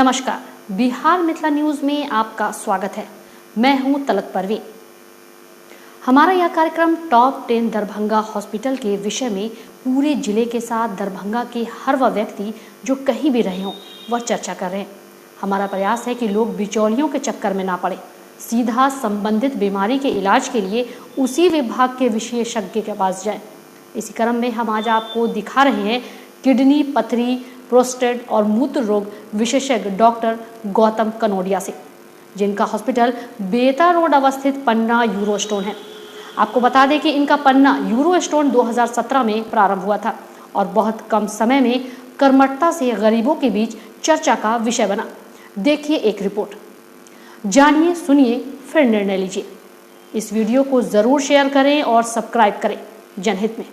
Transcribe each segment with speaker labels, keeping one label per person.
Speaker 1: नमस्कार, बिहार मिथिला न्यूज में आपका स्वागत है। मैं हूं तलत परवीन। हमारा यह कार्यक्रम टॉप 10 दरभंगा हॉस्पिटल के विषय में पूरे जिले के साथ दरभंगा के हर वह व्यक्ति जो कहीं भी रहे हों वह चर्चा कर रहे हैं। हमारा प्रयास है कि लोग बिचौलियों के चक्कर में ना पड़े, सीधा संबंधित बीमारी के इलाज के लिए उसी विभाग के विशेषज्ञ के पास जाएं। इसी क्रम में हम आज आपको दिखा रहे हैं किडनी, पथरी, प्रोस्टेट और मूत्र रोग विशेषज्ञ डॉक्टर गौतम कनोडिया से, जिनका हॉस्पिटल बेता रोड अवस्थित पन्ना यूरो स्टोन है। आपको बता दें कि इनका पन्ना यूरो स्टोन 2017 में प्रारंभ हुआ था और बहुत कम समय में कर्मठता से गरीबों के बीच चर्चा का विषय बना। देखिए एक रिपोर्ट, जानिए, सुनिए, फिर निर्णय लीजिए। इस वीडियो को जरूर शेयर करें और सब्सक्राइब करें जनहित में।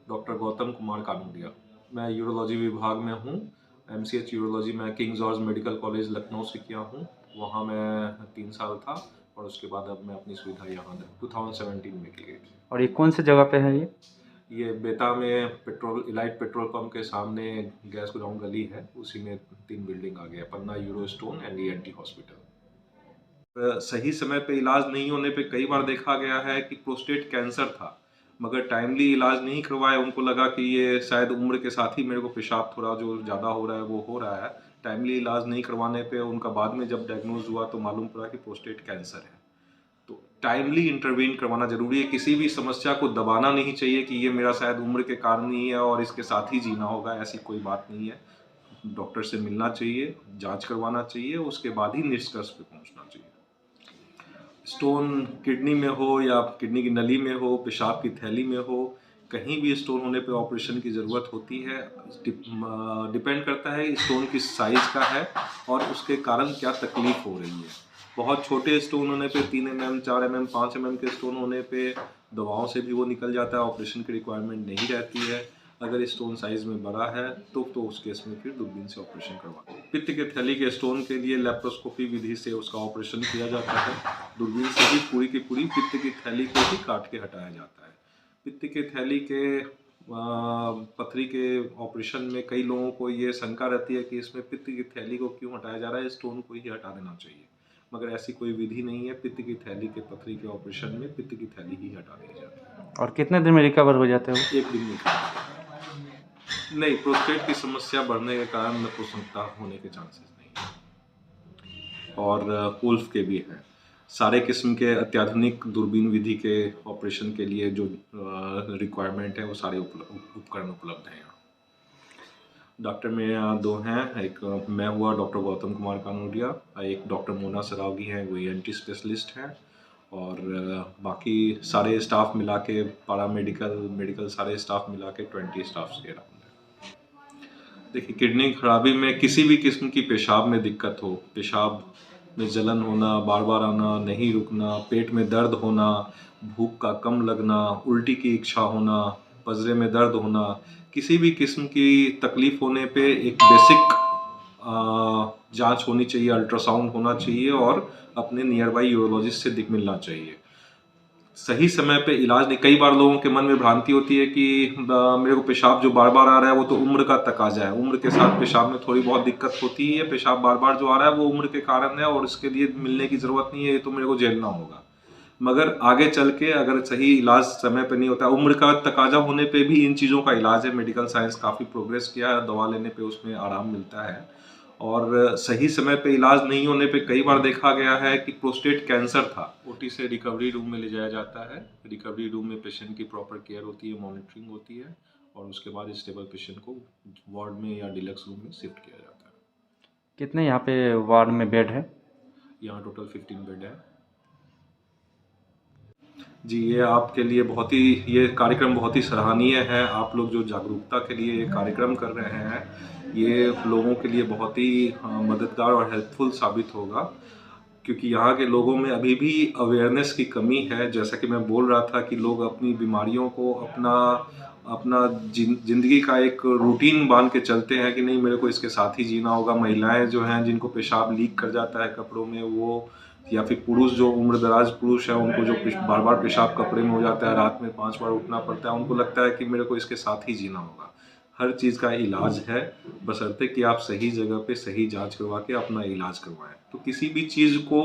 Speaker 2: डॉक्टर गौतम कुमार कानोडिया, मैं यूरोलॉजी विभाग में हूँ। MCH यूरोलॉजी मैं king George medical college Lucknow से किया हूँ। वहाँ मैं 3 साल था और उसके बाद अब मैं अपनी सुविधा यहाँ 2017 में की गई थी।
Speaker 3: और ये कौन से जगह पे है?
Speaker 2: ये बेता में इलाइट पेट्रोल पंप के सामने गैस गोडाउन गली है, उसी में 3 बिल्डिंग आ गया, Panna uro stone and ENT hospital. सही समय पे इलाज नहीं होने पे कई बार देखा गया है कि प्रोस्टेट कैंसर था, मगर टाइमली इलाज नहीं करवाया। उनको लगा कि ये शायद उम्र के साथ ही मेरे को पेशाब थोड़ा जो ज़्यादा हो रहा है वो हो रहा है। टाइमली इलाज नहीं करवाने पे उनका बाद में जब डायग्नोज हुआ तो मालूम पड़ा कि प्रोस्टेट कैंसर है। तो टाइमली इंटरवीन करवाना जरूरी है। किसी भी समस्या को दबाना नहीं चाहिए कि ये मेरा शायद उम्र के कारण ही है और इसके साथ ही जीना होगा, ऐसी कोई बात नहीं है। डॉक्टर से मिलना चाहिए, जांच करवाना चाहिए, उसके बाद ही निष्कर्ष पे पहुंचना चाहिए। स्टोन किडनी में हो या किडनी की नली में हो, पेशाब की थैली में हो, कहीं भी स्टोन होने पे ऑपरेशन की ज़रूरत होती है। डिपेंड करता है स्टोन किस साइज़ का है और उसके कारण क्या तकलीफ हो रही है। बहुत छोटे स्टोन होने पे 3 mm, 4 mm, 5 mm के स्टोन होने पे दवाओं से भी वो निकल जाता है, ऑपरेशन की रिक्वायरमेंट नहीं रहती है। अगर स्टोन साइज़ में बड़ा है तो उस केस में फिर दूरबीन से ऑपरेशन करवाते हैं। पित्त के थैली के स्टोन के लिए लेप्रोस्कोपी विधि से उसका ऑपरेशन किया जाता है। दूरबीन से ही पूरी की पूरी पित्त की थैली को ही काट के हटाया जाता है। पित्त के थैली के पथरी के ऑपरेशन में कई लोगों को ये शंका रहती है कि इसमें पित्त की थैली को क्यों हटाया जा रहा है, स्टोन को ही हटा देना चाहिए, मगर ऐसी कोई विधि नहीं है। पित्त की थैली के पथरी के ऑपरेशन में पित्त की थैली ही हटा दी जाती है।
Speaker 3: और कितने दिन में रिकवर हो जाते हो?
Speaker 2: 1 दिन में नहीं। प्रोस्टेट की समस्या बढ़ने के कारण नपुंसकता होने के चांसेस नहीं है और उल्फ के भी हैं। सारे किस्म के अत्याधुनिक दूरबीन विधि के ऑपरेशन के लिए जो रिक्वायरमेंट है वो सारे उपकरण उपलब्ध हैं यहाँ। डॉक्टर मेरे यहाँ 2 हैं, एक मैं हुआ डॉक्टर गौतम कुमार कानोडिया, एक डॉक्टर मोना सरावगी हैं, वो ENT स्पेशलिस्ट हैं, और बाकी सारे स्टाफ मिला के मेडिकल सारे स्टाफ मिला के 20 स्टाफ के अराउंड है। देखिए, किडनी खराबी में किसी भी किस्म की पेशाब में दिक्कत हो, पेशाब में जलन होना, बार बार आना, नहीं रुकना, पेट में दर्द होना, भूख का कम लगना, उल्टी की इच्छा होना, पजरे में दर्द होना, किसी भी किस्म की तकलीफ होने पे एक बेसिक जांच होनी चाहिए, अल्ट्रासाउंड होना चाहिए और अपने नियर बाई यूरोलॉजिस्ट से मिलना चाहिए। सही समय पे इलाज नहीं। कई बार लोगों के मन में भ्रांति होती है कि मेरे को पेशाब जो बार बार आ रहा है वो तो उम्र का तकाजा है, उम्र के साथ पेशाब में थोड़ी बहुत दिक्कत होती है, पेशाब बार बार जो आ रहा है वो उम्र के कारण है और इसके लिए मिलने की ज़रूरत नहीं है, ये तो मेरे को झेलना होगा। मगर आगे चल के अगर सही इलाज समय पे नहीं होता, उम्र का तकाजा होने पे भी इन चीज़ों का इलाज है। मेडिकल साइंस काफ़ी प्रोग्रेस किया है, दवा लेने पे उसमें आराम मिलता है और सही समय पे इलाज नहीं होने पे कई बार देखा गया है कि प्रोस्टेट कैंसर था। OT से रिकवरी रूम में ले जाया जाता है। रिकवरी रूम में पेशेंट की प्रॉपर केयर होती है, मॉनिटरिंग होती है और उसके बाद स्टेबल पेशेंट को वार्ड में या डिलक्स रूम में शिफ्ट किया जाता है।
Speaker 3: कितने यहाँ पे वार्ड में बेड है?
Speaker 2: यहाँ टोटल 15 बेड है जी। ये आपके लिए ये कार्यक्रम बहुत ही सराहनीय है। आप लोग जो जागरूकता के लिए ये कार्यक्रम कर रहे हैं, ये लोगों के लिए बहुत ही मददगार और हेल्पफुल साबित होगा, क्योंकि यहाँ के लोगों में अभी भी अवेयरनेस की कमी है। जैसा कि मैं बोल रहा था कि लोग अपनी बीमारियों को अपना जिंदगी का एक रूटीन बांध के चलते हैं कि नहीं, मेरे को इसके साथ ही जीना होगा। महिलाएं जो हैं जिनको पेशाब लीक कर जाता है कपड़ों में, वो या फिर पुरुष जो उम्रदराज पुरुष है उनको जो बार बार पेशाब कपड़े में हो जाता है, रात में 5 बार उठना पड़ता है, उनको लगता है कि मेरे को इसके साथ ही जीना होगा। हर चीज़ का इलाज है, बशर्ते कि आप सही जगह पे सही जांच करवा के अपना इलाज करवाएं। तो किसी भी चीज़ को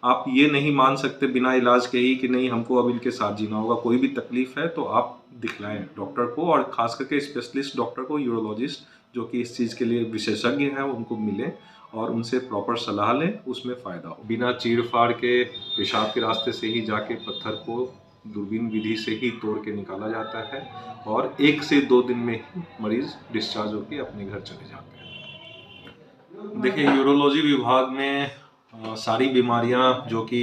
Speaker 2: आप ये नहीं मान सकते बिना इलाज के ही कि नहीं हमको अब इनके साथ जीना होगा। कोई भी तकलीफ है तो आप दिखलाएं डॉक्टर को, और ख़ास करके स्पेशलिस्ट डॉक्टर को, यूरोलॉजिस्ट जो कि इस चीज़ के लिए विशेषज्ञ हैं, उनको मिलें और उनसे प्रॉपर सलाह लें, उसमें फ़ायदा हो। बिना चीर-फाड़ के पेशाब के रास्ते से ही जाके पत्थर को दूरबीन विधि से ही तोड़ के निकाला जाता है और 1 से 2 दिन में ही मरीज़ डिस्चार्ज होकर अपने घर चले जाते हैं। देखिए, यूरोलॉजी विभाग में सारी बीमारियां जो कि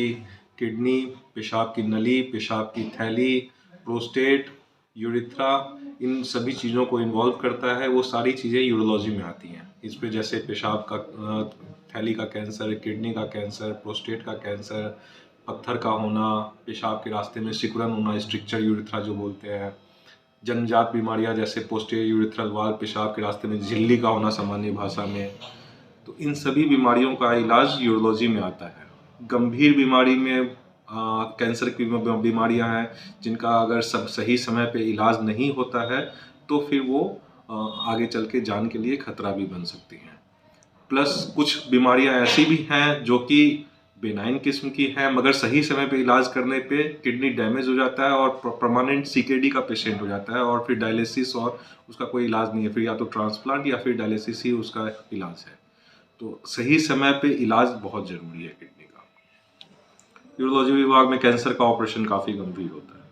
Speaker 2: किडनी, पेशाब की नली, पेशाब की थैली, प्रोस्टेट, यूरिथ्रा, इन सभी चीज़ों को इन्वॉल्व करता है, वो सारी चीज़ें यूरोलॉजी में आती हैं। इस पे जैसे पेशाब का थैली का कैंसर, किडनी का कैंसर, प्रोस्टेट का कैंसर, पत्थर का होना, पेशाब के रास्ते में सिकुड़न होना, स्ट्रिक्चर यूरिथ्रा जो बोलते हैं, जन्मजात बीमारियां जैसे पोस्टीरियर यूरिथ्रल वाल्व, पेशाब के रास्ते में झिल्ली का होना सामान्य भाषा में, तो इन सभी बीमारियों का इलाज यूरोलॉजी में आता है। गंभीर बीमारी में कैंसर की बीमारियां हैं जिनका अगर सब सही समय पे इलाज नहीं होता है तो फिर वो आगे चल के जान के लिए खतरा भी बन सकती हैं। प्लस कुछ बीमारियां ऐसी भी हैं जो कि बेनाइन किस्म की हैं, मगर सही समय पे इलाज करने पे किडनी डैमेज हो जाता है और परमानेंट सीकेडी का पेशेंट हो जाता है और फिर डायलिसिस और उसका कोई इलाज नहीं है, फिर या तो ट्रांसप्लांट या फिर डायलिसिस ही उसका इलाज है। तो सही समय पे इलाज बहुत ज़रूरी है किडनी का। यूरोलॉजी विभाग में कैंसर का ऑपरेशन काफ़ी गंभीर होता है।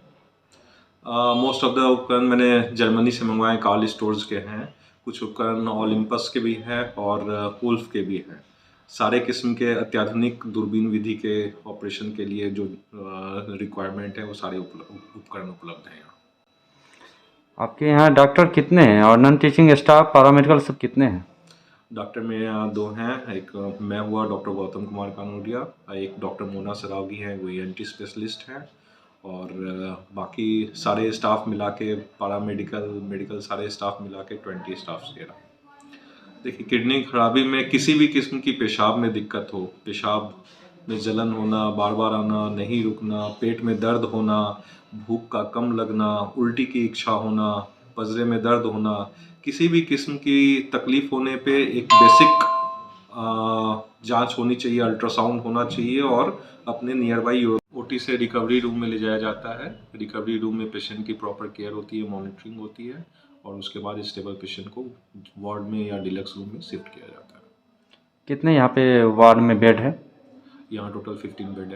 Speaker 2: मोस्ट ऑफ द उपकरण मैंने जर्मनी से मंगवाए, कार्ल स्टोर्स के हैं। कुछ उपकरण ओलंपस के भी हैं और वुल्फ के भी हैं। सारे किस्म के अत्याधुनिक दूरबीन विधि के ऑपरेशन के लिए जो रिक्वायरमेंट है वो सारे उपकरण उपलब्ध हैं यहाँ।
Speaker 3: आपके यहाँ डॉक्टर कितने हैं और नॉन टीचिंग स्टाफ, पैरामेडिकल सब कितने हैं?
Speaker 2: डॉक्टर मेरे यहाँ 2 हैं, एक मैं हुआ डॉक्टर गौतम कुमार कानोडिया, एक डॉक्टर मोना सरावगी हैं, वो ENT स्पेशलिस्ट हैं, और बाकी सारे स्टाफ मिला के पैरामेडिकल, मेडिकल सारे स्टाफ मिला के 20 स्टाफ के। देखिए, किडनी खराबी में किसी भी किस्म की पेशाब में दिक्कत हो, पेशाब में जलन होना, बार बार आना, नहीं रुकना, पेट में दर्द होना, भूख का कम लगना, उल्टी की इच्छा होना, पजरे में दर्द होना, किसी भी किस्म की तकलीफ होने पे एक बेसिक जांच होनी चाहिए, अल्ट्रासाउंड होना चाहिए और अपने नियर बाई OT से रिकवरी रूम में ले जाया जाता है। रिकवरी रूम में पेशेंट की प्रॉपर केयर होती है, मॉनिटरिंग होती है और उसके बाद स्टेबल पेशेंट को वार्ड में या डिलक्स रूम में शिफ्ट किया जाता है।
Speaker 3: कितने यहाँ पे वार्ड में बेड है?
Speaker 2: यहाँ टोटल 15 बेड है।